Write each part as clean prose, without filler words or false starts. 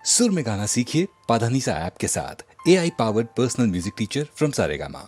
सुर में गाना सीखिए पाधानीसा ऐप के साथ। AI powered personal music teacher from Saregama.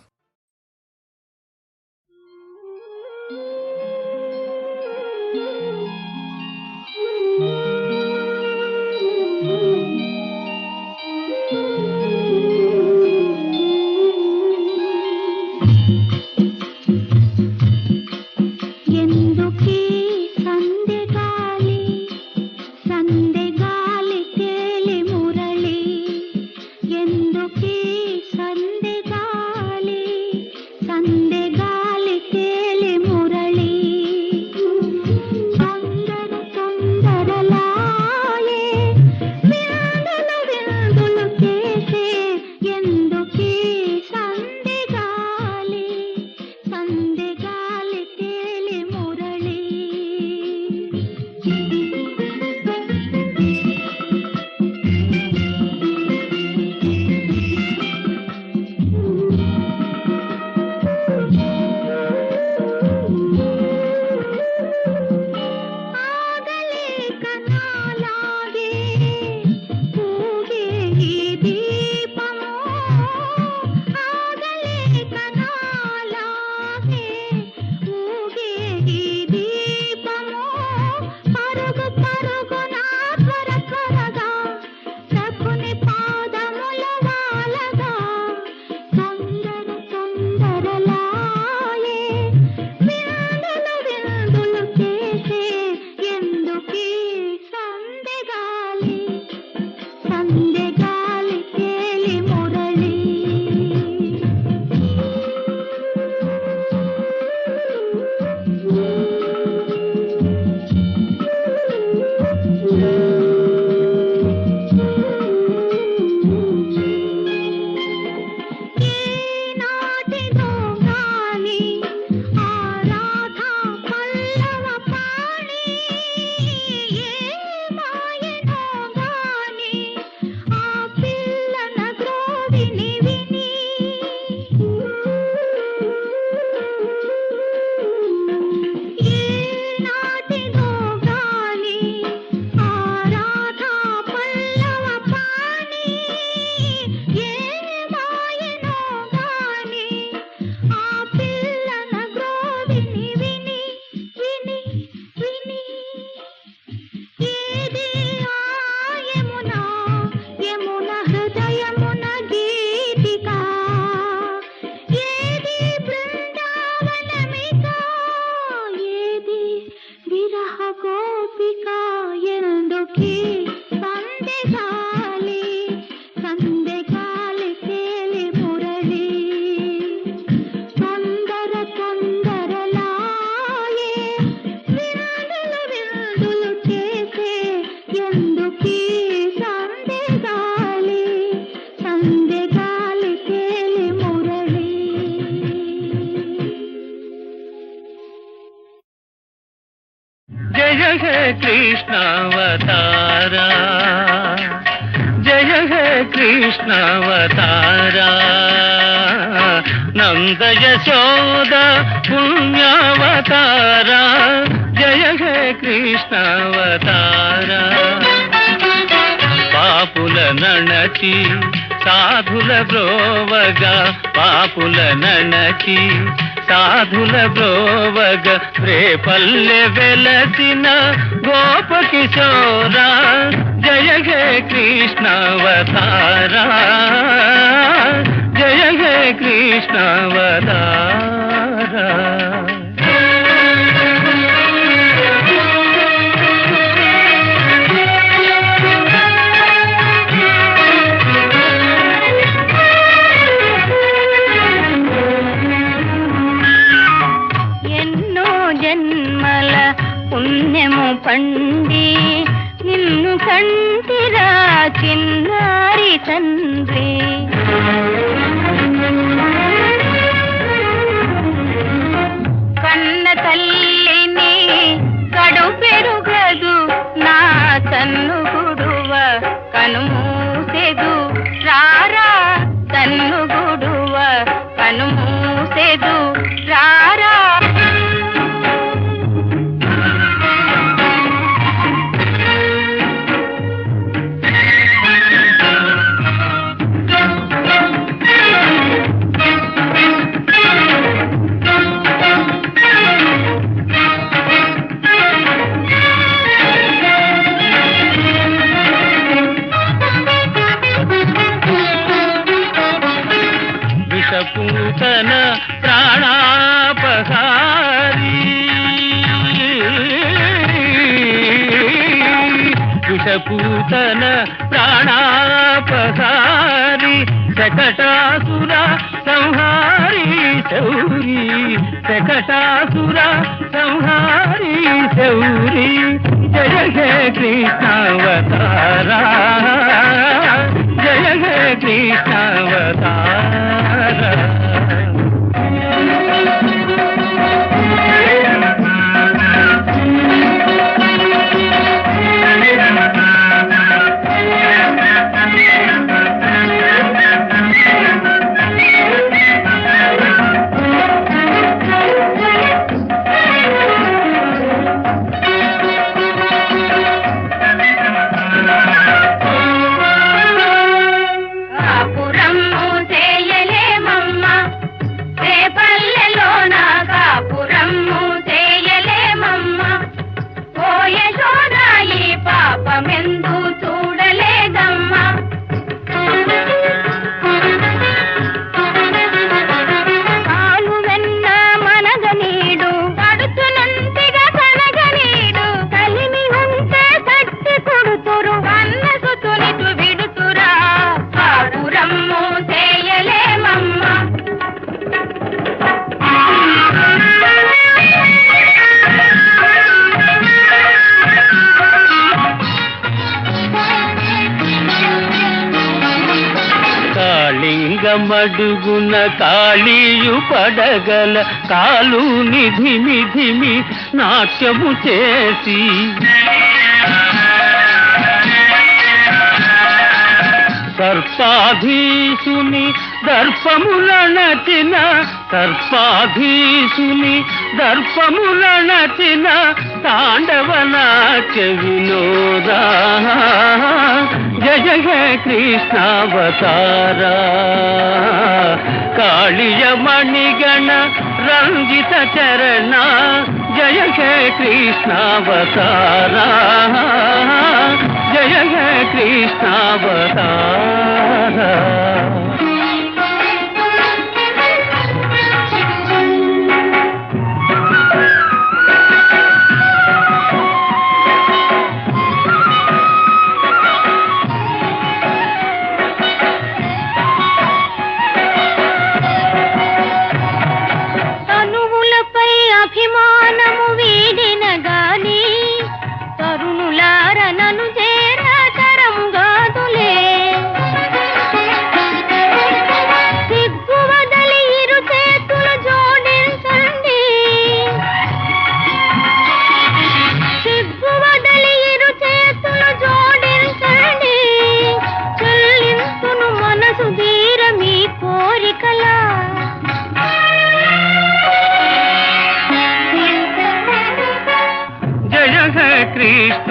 कृष्णावतारा जय हे कृष्णावतारा नंद यशोद पुण्यावतारा जय हे कृष्णावतारा पापुल नणची साधुल ब्रोवगा पापुल नणची साधुल ब्रोवग రేపల్లె వెలసిన గోప కిశోరా జయ హే కృష్ణావతారా జయ హే కృష్ణావతారా పండి నిన్ను కంటిరా చిన్నారి తండ్రి కన్న తల్లిని కడు పెరుగదు నా తన్ను గుడువ కనుమూసెదు రారా తన్ను గుడువ కనుమూసెదు రారా నూతన ప్రాణాపహారి శకటాసుర సంహారి శౌరి శకటాసుర సంహారి శౌరి జయ హే కృష్ణావతారా జయ హే కృష్ణావతారా మడుగున కాళీయు పడగల కాలు నిధిమి ధిమి నాట్యము చేసి సర్పాధీసుని దర్పములనచిన సర్పాధీసుని దర్పములనచిన తాండవనాట్య వినోదా జయ హే కృష్ణావతారా కాళియ మణిగణ రంజిత చరణ జయ హే కృష్ణావతారా జయ హే కృష్ణావతారా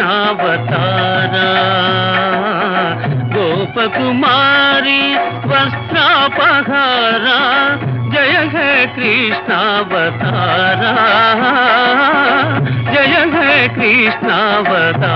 కృష్ణావతారా గోపకుమారి వస్త్రాపహారా జయ హే కృష్ణావతారా జయ హే కృష్ణావతారా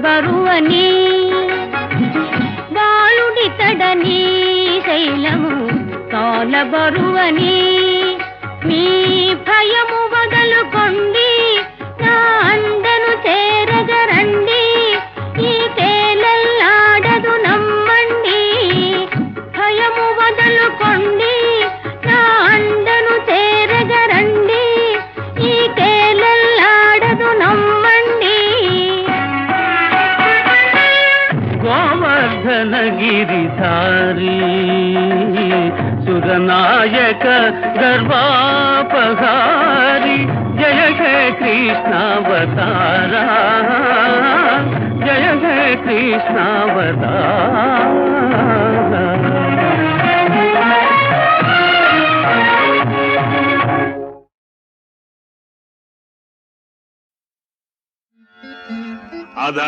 బరువని బాలుడితడని శైలము తోల బరువని మీ భయము వదలుకొండి నా అండను చేరగరండి ఈ తేలల్లాడదు నమ్మండి భయము వదలుకొండి నా అండను చేరగరండి ఈ తేలల్లాడదు నమ్మండి గిరిధారి సురనాయక గర్వాపహారి జయ హే కృష్ణావతారా జయ హే కృష్ణావతారా అద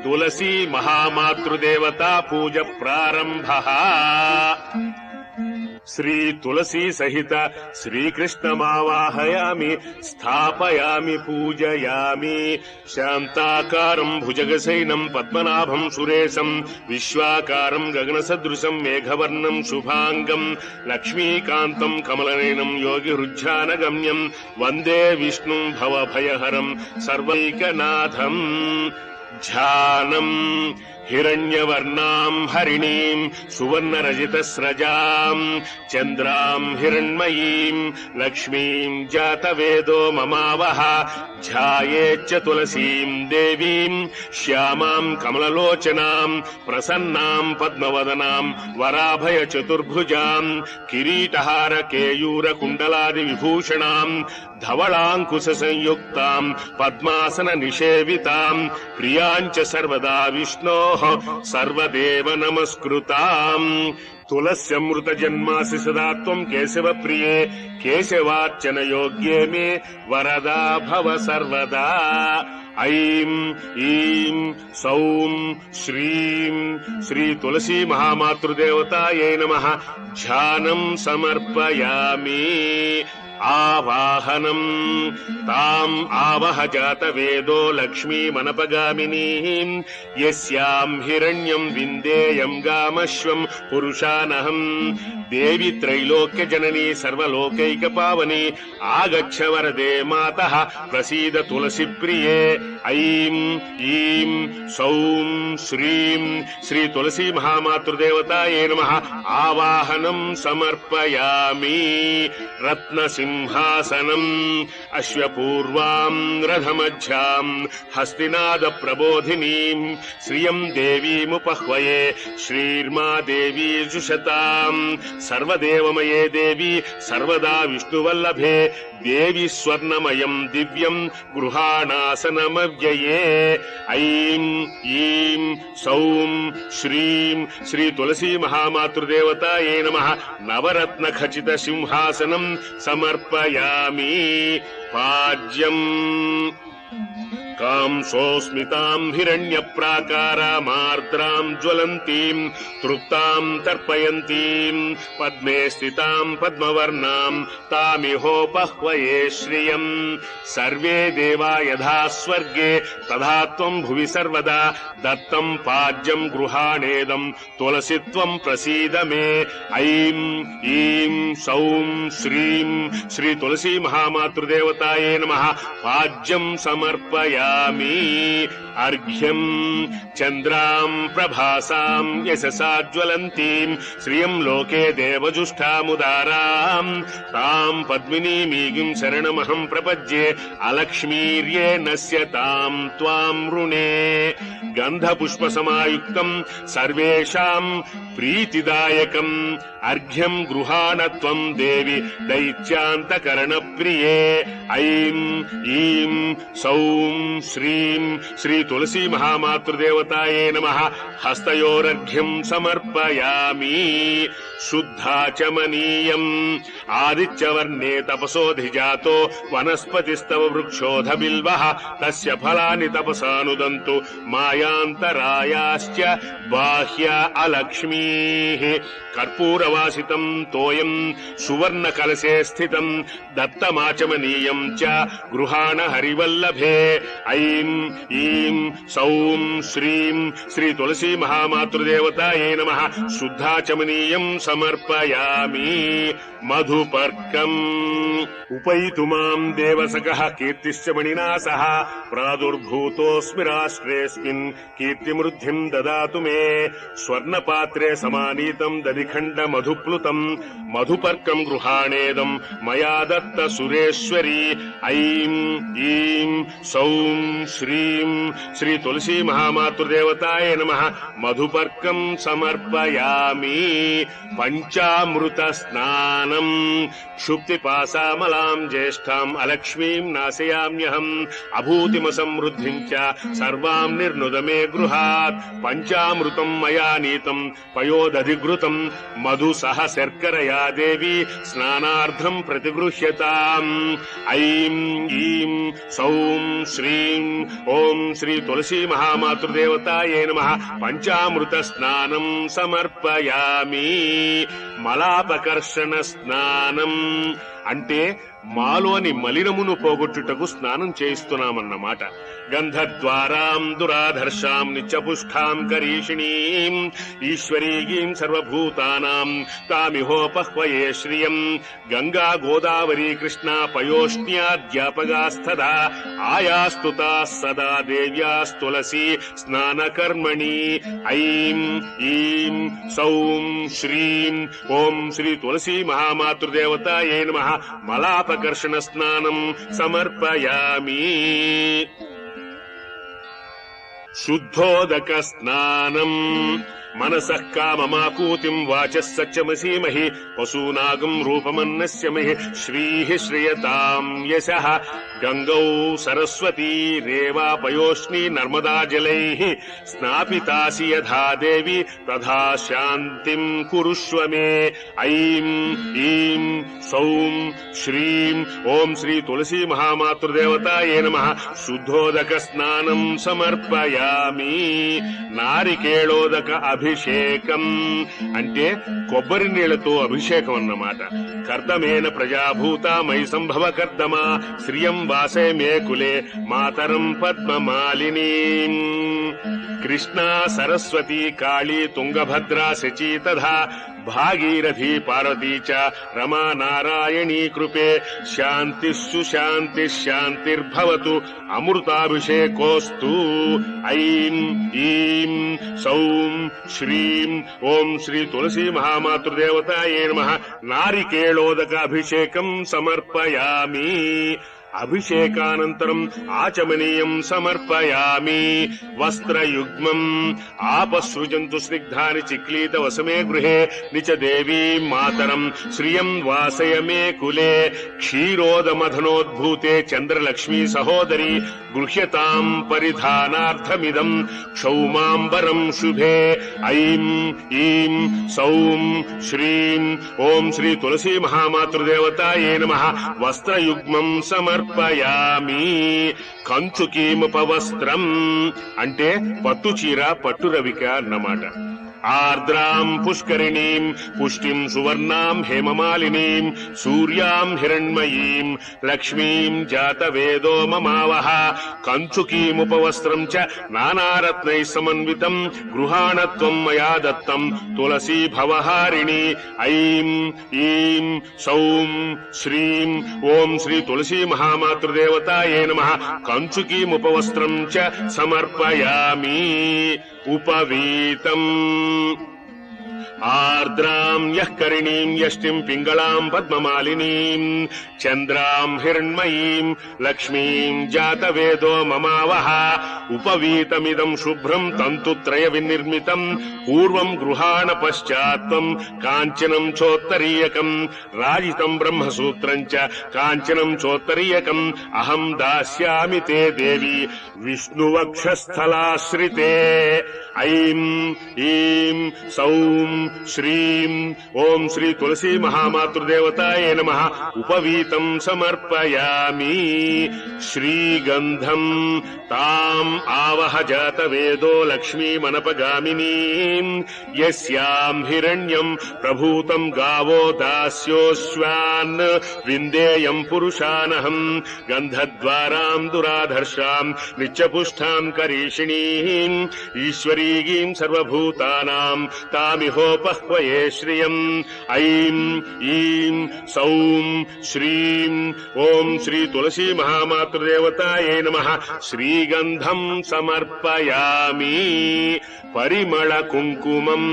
తులసీ మహామాతృదేవతా పూజ ప్రారంభ. శ్రీ తులసీ సహిత శ్రీకృష్ణమావాహయామి, స్థాపయామి, పూజయామి. శాంతాకారం భుజగశయనం పద్మనాభం సురేశం, విశ్వాకారం గగనసదృశం మేఘవర్ణం శుభాంగం, లక్ష్మీకాంతం కమలనయనం యోగిహృజ్జానగమ్యం, వందే విష్ణుం భవభయహరం సర్వైకనాథం. ధ్యానం హిరణ్యవర్ణాం హరిణీం సువర్ణరజితస్రజాం చంద్రాం హిరణ్మయీం లక్ష్మీం జాతవేదో మమావహ. ధ్యాయేచ్చ తులసీం దేవీం శ్యామాం కమలలోచనాం ప్రసన్నాం పద్మవదనాం వరాభయ చతుర్భుజాం కిరీటహార కేయూర కుండలాది విభూషణాం ధవళాంకుశ సంయుక్తాం పద్మాసన నిషేవితాం ప్రియాంచ సర్వదా విష్ణో సర్వదేవ నమస్కృతాం. తులస్యమృత జన్మాసి సదా త్వం కేశవ ప్రియే, కేశవార్చన యోగ్యే మే వరదా భవ సర్వదా. ఐం ఈం సౌం శ్రీం శ్రీ తులసీ మహామాతృదేవతాయై నమః. ధ్యానం సమర్పయామి. ఆవాహనం తాం ఆవహ జాతవేదో లక్ష్మీమనపగామినీం, యస్యాం హిరణ్యం విందేయం గామశ్వం పురుషానహం. దేవి త్రైలోక్య జననీ సర్వలోకైక పావని, ఆగచ్చ వరదే మాతః ప్రసీద తులసి ప్రియే. ఐం ఈం సౌం శ్రీం శ్రీ తులసీ మహామాతృదేవతాయై నమః. ఆవాహనం సమర్పయామి. రత్న సింహాసనం అశ్వపూర్వాం రథమధ్యాం హస్తినాద ప్రబోధినీం శ్రియం దేవీముపహ్వయే శ్రీర్మా దేవీ జుషతాం. సర్వదేవమయే దేవి సర్వదా విష్ణువల్లభే, దేవి స్వర్ణమయం దివ్యం గృహాణాసనమవ్యయే. ఐం ఈం సౌం శ్రీం శ్రీ తులసీ మహామాతృదేవతాయై నమః. నవరత్న ఖచిత సింహాసనం సమర్పయామి. పాజ్యం కాంసోస్మితాం హిరణ్య ప్రాకారామార్ద్రాం జ్వలంతీం తృప్తాం తర్పయంతీం పద్మే స్థితాం పద్మవర్ణాం తామిహోపహ్వయే శ్రియం. సర్వే దేవా యథా స్వర్గే తథా త్వం భువి సర్వదా. దత్తం పాజ్యం గృహాణేదం తులసిత్వం ప్రసీద మే. ఐం ఈం సౌం శ్రీం శ్రీ తులసీ మహామాతృదేవతాయై నమః. పాజ్యం సమర్పయామి. అర్ఘ్యం చంద్రాం ప్రభాసాం యశసా జ్వలంతీం శ్రియం లోకే దేవజుష్టాముదారాం తాం పద్మినీమీగిం శరణమహం ప్రపద్యే. అలక్ష్మీర్యే నశ్యతాం త్వాం రుణే. గంధపుష్ప సమాయుక్తం సర్వేషాం ప్రీతిదాయకం అర్ఘ్యం గృహాణత్వం దేవి దైత్యాంతకరణ ప్రియే. ఐం ఈం సౌం శ్రీం శ్రీ తులసీ మహామాతృదేవతాయై నమః. హస్తయోరర్ఘ్యం సమర్పయామి. శుద్ధాచమనీయం ఆదిత్యవర్ణే తపసోధిజాతో వనస్పతిస్తవ వృక్షోధ బిల్వః. తస్య ఫలాని తపసానుదంతు మాయాంతరాయాశ్చ బాహ్య అలక్ష్మీః. కర్పూరవాసితం తోయం సువర్ణ కలశే స్థితం దత్తమాచమనీయం చ గృహాణ హరివల్లభే. ఐం ఈం సౌం శ్రీం శ్రీ తులసీ మహామాతృదేవతాయై నమః. శుద్ధాచమనీయం సమర్పయామి. మధుపర్కం ఉపైతు మాం దేవసకః కీర్తిశ్చ మణినా సహ. ప్రాదుర్భూతోస్మి రాష్ట్రేస్మిన్ కీర్తిమృద్ధిం దదాతు మే. స్వర్ణపాత్రే సమానీతం దధిఖండ మధుప్లుతం మధుపర్కం గృహాణేదం మయా దత్త సురేశ్వరీ. ఐం ఈం సౌం శ్రీం శ్రీ తులసీ మహామాతృదేవతాయై నమః. మధుపర్కం సమర్పయామి. పంచామృత స్నానం క్షుప్తిపాసామలాం జ్యేష్ఠాం అలక్ష్మీం నాశయామ్యహం. అభూతిమసమృద్ధిం చ సర్వాం నిర్నుదమే గృహాత్. పంచామృతం మయా నీతం పయోదధిఘృతం మధు సహ శర్కరయా దేవి స్నానార్థం ప్రతిగృహ్యతాం. ఐం ఈం సౌం శ్రీం ఐం ఓం శ్రీ తులసీ మహామాతృదేవతాయే నమః పంచామృత స్నానం సమర్పయామి. మలాపకర్షణ స్నానం అంటే మాలోని మలినమును పోగొట్టుటకు స్నానం చేయిస్తున్నామన్నమాట. గంధద్వారాం దురాధర్షాం నిత్యపుష్ఠాం కరీషిణీం ఈశ్వరీగీం సర్వభూతానాం తామిహోపహ్వయే శ్రియం. గంగా గోదావరి కృష్ణ పయోష్ణ్యాద్యాపగాస్తదా ఆయాస్తుతా సదా దేవ్యాస్తులసి స్నానకర్మణి. ఐం ఈం సౌం శ్రీం ఓం శ్రీ తులసీ మహామాతృదేవతాయే నమః మలాపకర్షణ స్నానం సమర్పయామి. శుద్ధోదక స్నానం మనసః కామమాకూతిం వాచః సత్యమసీమహి పశూనాగం రూపమన్నస్యమహి శ్రీః శ్రియతాం యశః. గంగౌ సరస్వతీ రేవా పయోష్ణీ నర్మదా జలైః స్నాపితాసి యథా దేవి తథా శాంతిం కురుష్వ మే. ఐం ఈం సౌం శ్రీం ఓం శ్రీ తులసీ మహామాతృదేవతాయే నమః శుద్ధోదక స్నానం సమర్పయామి. నారికేళోదక అభిషేకం అంటే కొబ్బరి నీళ్లతో అభిషేకం అన్నమాట. కర్దమేన ప్రజాభూత మై సంభవ కర్దమా శ్రియం వాసే మే కులే మాతరం పద్మమాలినీ. కృష్ణా సరస్వతీ కాళీ తుంగభద్రా శచీ తథా భాగీరథీ పార్వతీ చ రమా నారాయణీ కృపే. శాంతిస్సు శాంతి శాంతిర్భవతు అమృతాభిషేకోస్తు. ఐం ఈం సౌం శ్రీం ఓం శ్రీ తులసీ మహామాతృదేవతాయే నమః నారికేళోదక అభిషేకం సమర్పయామి. అభిషేకానంతరం ఆచమనీయం సమర్పయామి. వస్త్రయుగ్మం ఆపసృజంతు స్నిగ్ధాని చిక్లీత వసమే గృహే నిచ దేవీ మాతరం శ్రియం వాసయ మే కులే. క్షీరోదమధనోద్భూతే చంద్రలక్ష్మీ సహోదరి గృహ్యతాం పరిధానార్థమిదం క్షౌమాంబరం శుభే. ఐం ఈం సౌం శ్రీం ఓం శ్రీ తులసీ మహామాతృదేవతాయే నమః వస్త్రయుగ్మం సమర్పయామి. కంచుకీముపవస్త్రం అంటే పట్టు చీర పట్టు రవిక అన్నమాట. ఆర్ద్రాం పుష్కరిణీం పుష్టిం సువర్ణాం హేమమాలినీం సూర్యాం హిరణ్మయీం లక్ష్మీం జాతవేదో మమావహ. కంచుకీముపవస్త్రం చ నానారత్నై సమన్వితం గృహాణత్వం మయా దత్తం తులసీ భవహారిణి. ఐం ఈం సౌం శ్రీం ఓం శ్రీ తులసీ మహామాతృదేవతాయే నమః కంచుకీముపవస్త్రం చ సమర్పయామి. ఉపవీతం ఆర్ద్రాం యః కరిణీం యష్టిం పింగళాం పద్మమాలినీం చంద్రాం హిరణ్మయీం లక్ష్మీం జాతవేదో మమావహ. ఉపవీతమిదం శుభ్రం తంతుత్రయ వినిర్మితం పూర్వం గృహాణ పశ్చాత్వం కాంచనం చోత్తరీయకం రాజితం బ్రహ్మసూత్రం చ కాంచనం చోత్తరీయకం అహం దాస్యామి తే దేవి విష్ణువక్షస్థలాశ్రితే. ఐం ఈం సౌం శ్రీం ఓం శ్రీ తులసీ మహామాతృదేవతాయే నమః ఉపవీతం సమర్పయామి. శ్రీగంధం తాం ఆవహ జాతవేదో లక్ష్మీమనపగామినీం యస్యాం హిరణ్యం ప్రభూతం గావో దాస్యోశ్వాన్ విందేయం పురుషానహం. గంధద్వారాం దురాధర్షాం నిత్యపుష్ఠాం కరీషిణీం ఈశ్వరీగీం సర్వభూతానాం తామిహోపహ్వయే శ్రియం. ఐం ఈం సౌం శ్రీం ఓం శ్రీ తులసీ మహామాతృదేవతాయే నమః శ్రీగంధం సమర్పయామి. పరిమళ కుంకుమం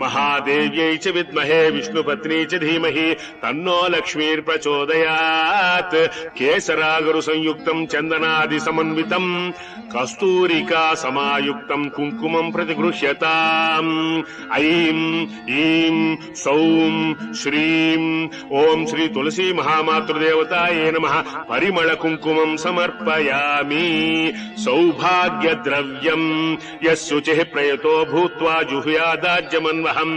మహాదేవ్యై చ విద్మహే విష్ణుపత్నీ చ ధీమహి తన్నో లక్ష్మీర్ప్రచోదయాత్. కేసరాగరు సంయుక్తం చందనాది సమన్వితం కస్తూరికా సమాయుక్తం కుంకుమం కుంకుమం ప్రతిగృహ్యతాం. ఐం ఈం సౌం శ్రీం ఓం శ్రీ తులసీ మహామాతృదేవతాయే నమః పరిమళ కుంకుమం సమర్పయామి. సౌభాగ్య ద్రవ్యం యశుచిః ప్రయతో భూత్వా జుహ్యాదాజ్యమన్వహం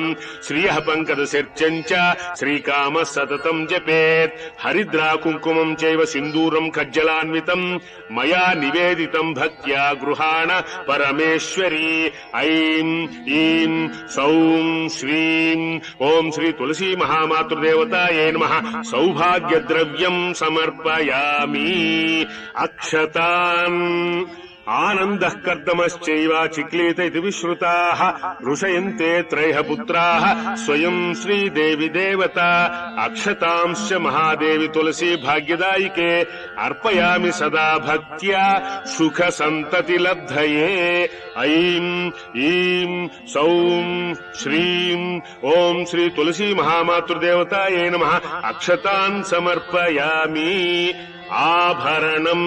శ్రియః పంకజశిర్చం చ శ్రీకామ సతతం జపేత్. హరిద్రా కుంకుమం చైవ సింధూరం ఖజ్జలాన్వితం మయా నివేదితం భక్త్యా గృహాణ పరమేశ్వరీ. ఐం ఈం సౌం శ్రీం ఓం శ్రీ తులసీ మహామాతృదేవతాయే నమః సౌభాగ్య ద్రవ్యం సమర్పయామి. అక్షతాన్ ఆనందః కర్దమశ్చైవ చిక్లీత ఇతి విశ్రుతాః ఋషయంతే త్రైః పుత్రాః స్వయం శ్రీదేవి దేవత. అక్షతాంశ్చ మహాదేవి తులసీ భాగ్యదాయికే అర్పయామి సదా భక్త్యా సుఖ సంతతి లబ్ధయే. ఐం ఈం సౌం శ్రీం ఓం శ్రీ తులసీ మహామాతృదేవతాయే నమః అక్షతాన్ సమర్పయామి. ఆభరణం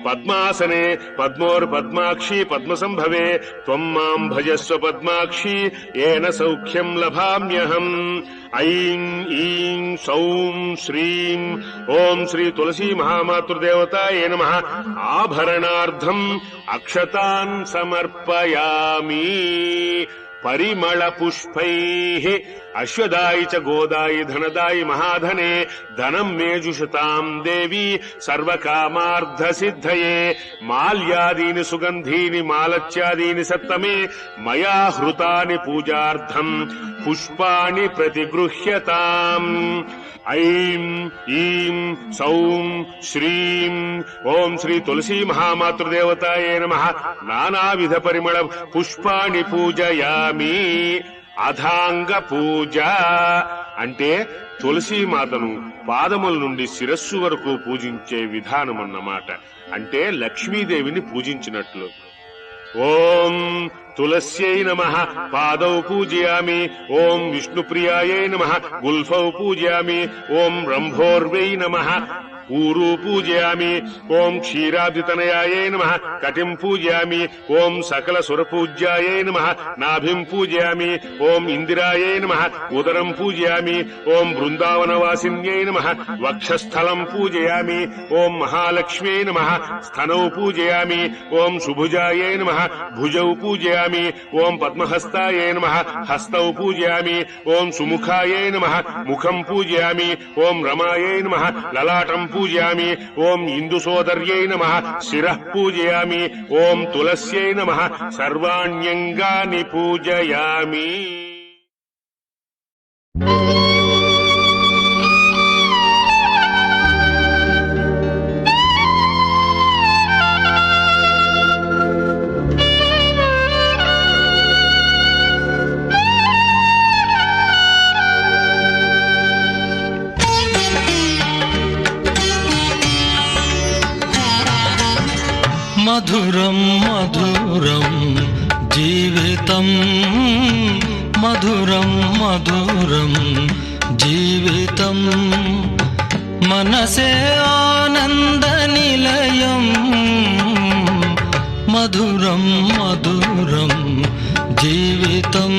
పద్మాసనే పద్మోర్పద్మాక్షి పద్మసంభవే త్వం మాం భజస్వ పద్మాక్షి ఏన సౌఖ్యం లభామ్యహం. ఐం ఈం సౌం శ్రీం ఓం శ్రీ తులసీ మహామాతృదేవతాయే నమః ఆభరణార్థం అక్షతాన్ సమర్పయామి. పరిమళ పుష్పైః అశ్వదాయి చ గోదాయి ధనదాయి మహాధనే ధనం మే జుషతాం దేవి సర్వకామార్థ సిద్ధయే. మాల్యాదీని సుగంధీని మాలత్యాదీని సత్తమే మయా హృతాని పూజార్థం పుష్పాణి ప్రతిగృహ్యతాం. ఐం ఈం సౌం శ్రీం ఓం శ్రీ తులసీ మహామాతృదేవతాయే నమః నానావిధ పరిమళ పుష్పాణి పూజయామి. అథాంగ పూజ అంటే తులసీమాతను పాదముల నుండి శిరస్సు వరకు పూజించే విధానమన్నమాట. అంటే లక్ష్మీదేవిని పూజించినట్లు. ఓం తులస్యై నమః పాదౌ పూజయామి. ఓం విష్ణుప్రియాయై నమః గుల్ఫౌ పూజయామి. ఓం రంభోర్వై నమః ఊరు పూజయామి. ఓం క్షీరాబ్ధితనయాయై నమః కటిం పూజయామి. ఓం సకల సురపూజ్యాయై నమః నాభిం పూజయామి. ఓం ఇందిరాయై నమః ఉదరం పూజయామి. ఓం బృందావనవాసిన్యై నమః వక్షస్థలం పూజయామి. ఓం మహాలక్ష్మ్యై నమః స్థనౌ పూజయామి. ఓం సుభుజాయై నమః భుజౌ పూజయామి. ఓం పద్మహస్తాయై నమః హస్తౌ పూజయామి. ఓం సుముఖాయై నమః ముఖం పూజయామి. ఓం రమాయై నమః లలాటం పూజయామి. ఓం ఇందుసోదర్యై నమః శిరః పూజయామి. ఓం తులస్యై నమః సర్వాణ్యంగాని పూజయామి. మధురం మధురం జీవితం మధురం మధురం జీవితం మనసే ఆనంద నిలయం మధురం మధురం జీవితం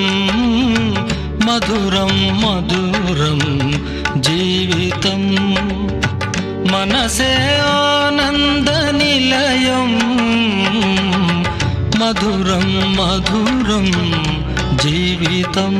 మధురం మధురం జీవితం మనసే ఆనంద నిలయం మధురం మధురం జీవితం.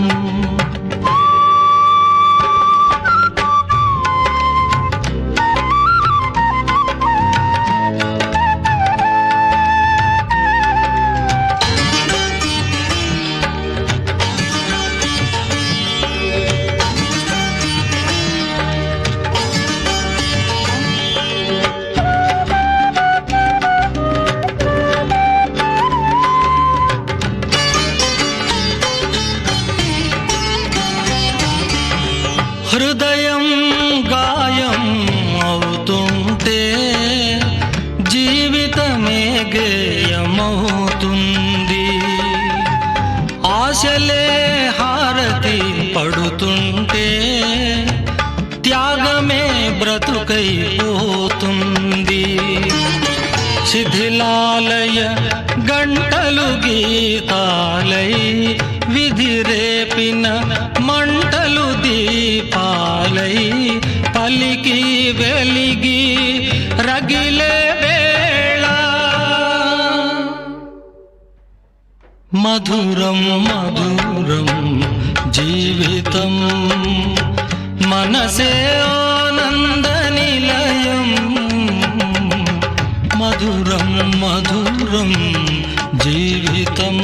హృదయం గాయం అవుతుంటే జీవితమే గేయమవుతుంది. ఆశలే హారతి పడుతుంటే త్యాగమే బ్రతుకైపోతుంది. శిథిలాలయ గంటలు గీతాలై విధిరేపిన మంటలు దీపాలై పలికి వెలిగి రగిలే వేళ మధురం మధురం జీవితం మనసే ఆనంద నిలయం మధురం మధురం జీవితం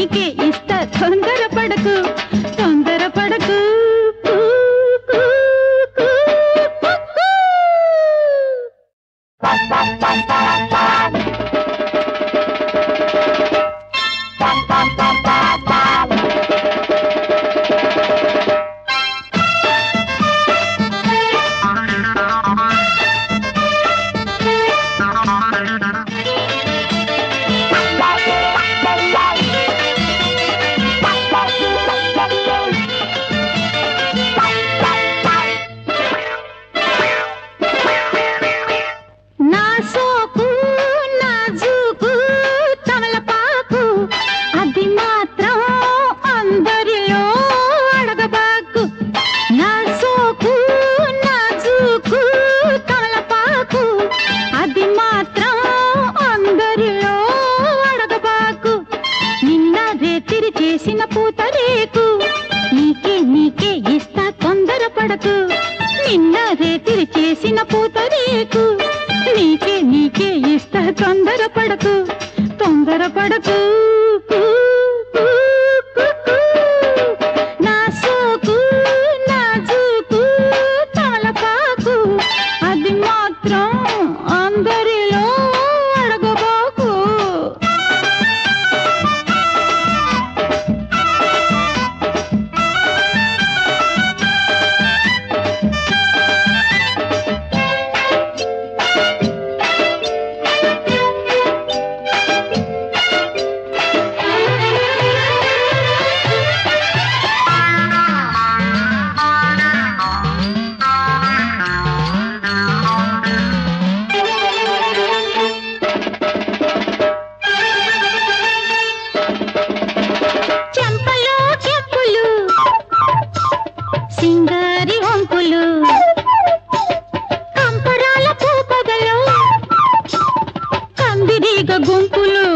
నీకే ఇస్తా తొందరపడకు తొందరపడకు కూ, కూ, కూ, కూ, కూ. నా సోకు నాజూకు తమలపాకు అది మాత్రం అందరిలో అడగబాకు. నా సోకు నాజూకు తమలపాకు అది మాత్రం అందరిలో అడగబాకు. నిన్న రేతిరి చేసిన పూతరేకు నీకే నీకే ఇస్తా తొందరపడకు. నిన్న రేతిరి చేసిన పూతరేకు నీకే నీకే ఇస్తా తొందరపడకు తొందరపడకు కూ, కూ, కూ, కూ. నా సోకు నాజూకు తమలపాకు అది మాత్రం అందరిలో అడగబాకు. చెంపలో చెప్పులు సింగారి వంపులు కంపరాల పూపదలో కందిరీగ గుంపులు.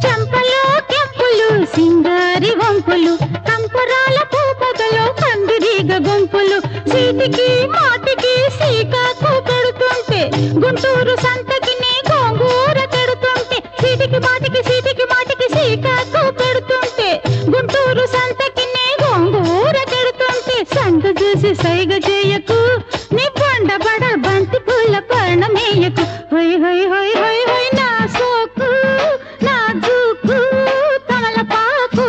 చెంపలో చెప్పులు సింగారి వంపులు కంపరాల పూపదలో కందిరీగ గుంపులు. సీటికి మాటికి సీకాకు పెడుతుంటే గుంటూరు సంతకి నీ గోంగూర పెడుతుంటే. సీటికి మాటికి సీకాకు పెడుతుంటే గుంటూరు సంతకి నీ గోంగూర పెడుతుంటే. సంత చూసి సైగ చేయకు నీ బండబడ బంతి పూల పర్ణమేయకు. హొయ్ హొయ్ హొయ్ హొయ్ హొయ్ నా సోకు నాజూకు తమలపాకు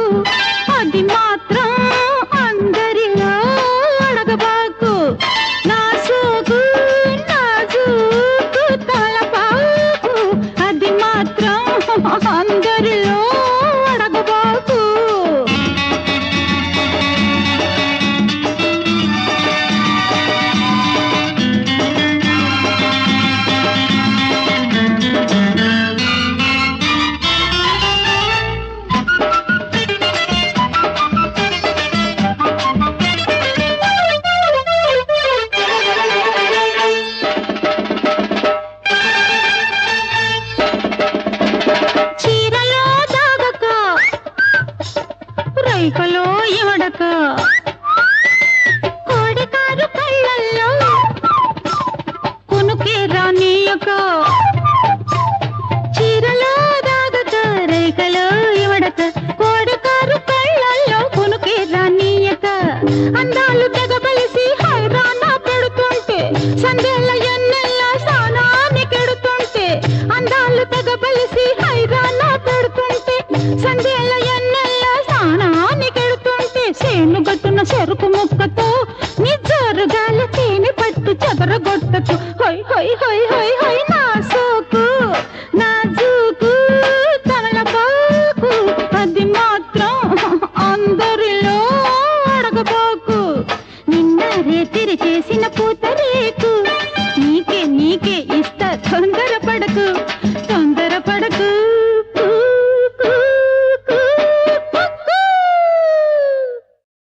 అది మాత్రం అందరిలో అడగబాకు. నా సోకు నాజూకు తమలపాకు అది మాత్రం అందరిలో అడగబాకు. చీరలో దాగక రైకలో ఇవడక కోడికారు కళ్ళల్లో కొనుకే రానీయక. చీరలో దాగక రైకలో ఇవడక కోడికారు కళ్ళల్లో కొనుకే రానీయక. అందాలు తెగబలిసి హైరాణ పెడుతుంటే సందేళ్ళ ఎన్నెల్ల సానాన్ని కెడుతుంటే. అందాలు తెగబలిసి హైరాణ పెడుతుంటే సందేళ్ళ ఎన్నెల్ల సానాన్ని కెడుతుంటే. సేను గట్టున చెరుకు ముక్కతో నిజరుగాల తేనె పట్టు చెదరగొట్టకు. హొయ్ హొయ్ హొయ్ హొయ్ హొయ్ నా సోకు నాజూకు తమలపాకు అది మాత్రం అందరిలో అడగబాకు. నిన్న రేతిరి చేసిన పూతరేకు నీకే నీకే ఇస్తా తొందరపడకు